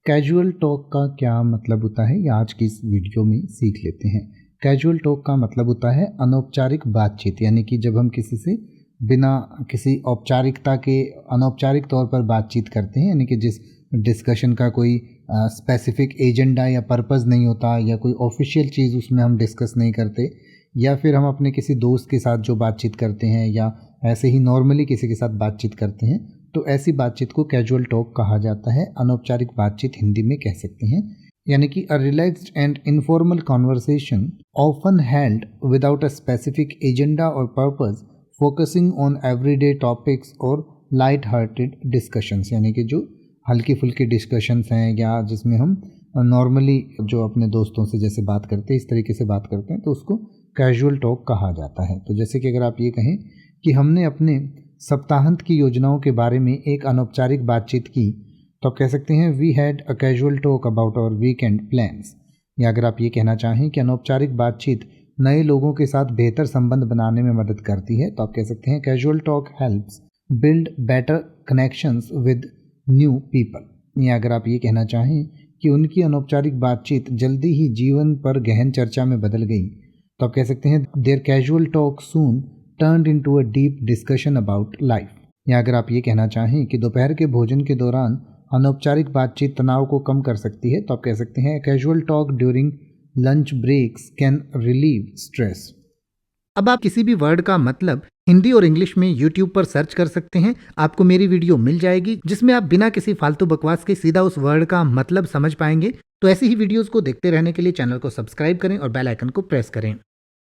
Casual talk का क्या मतलब होता है, ये आज की इस वीडियो में सीख लेते हैं। कैजुअल टॉक का मतलब होता है अनौपचारिक बातचीत, यानी कि जब हम किसी से बिना किसी औपचारिकता के अनौपचारिक तौर पर बातचीत करते हैं, यानी कि जिस डिस्कशन का कोई स्पेसिफिक एजेंडा या पर्पस नहीं होता या कोई ऑफिशियल चीज़ उसमें हम डिस्कस नहीं करते, या फिर हम अपने किसी दोस्त के साथ जो बातचीत करते हैं या ऐसे ही नॉर्मली किसी के साथ बातचीत करते हैं, तो ऐसी बातचीत को कैजुअल टॉक कहा जाता है। अनौपचारिक बातचीत हिंदी में कह सकते हैं, यानी कि a relaxed and informal conversation often held without a specific agenda और purpose, focusing on everyday topics और लाइट हार्टेड डिस्कशंस, यानी कि जो हल्की फुल्की डिस्कशंस हैं या जिसमें हम नॉर्मली जो अपने दोस्तों से जैसे बात करते हैं इस तरीके से बात करते हैं, तो उसको कैजुअल टॉक कहा जाता है। तो जैसे कि अगर आप ये कहें कि हमने अपने सप्ताहांत की योजनाओं के बारे में एक अनौपचारिक बातचीत की, तो आप कह सकते हैं we had a casual talk about our weekend plans. या अगर आप ये कहना चाहें कि अनौपचारिक बातचीत नए लोगों के साथ बेहतर संबंध बनाने में मदद करती है, तो आप कह सकते हैं casual talk helps build better connections with new people. या अगर आप ये कहना चाहें कि उनकी अनौपचारिक बातचीत जल्दी ही जीवन पर गहन चर्चा में बदल गई, तो आप कह सकते हैं their casual talk soon turned into a deep discussion about life. या अगर आप ये कहना चाहें कि दोपहर के भोजन के दौरान अनौपचारिक बातचीत तनाव को कम कर सकती है, तो आप कह सकते हैं casual talk during lunch breaks can relieve stress. अब आप किसी भी वर्ड का मतलब हिंदी और इंग्लिश में YouTube पर सर्च कर सकते हैं। आपको मेरी वीडियो मिल जाएगी जिसमें आप बिना किसी फालतू बकवास के सीधा उस वर्ड का मतलब समझ पाएंगे। तो ऐसी ही वीडियोस को देखते रहने के लिए चैनल को सब्सक्राइब करें और बेल आइकन को प्रेस करें।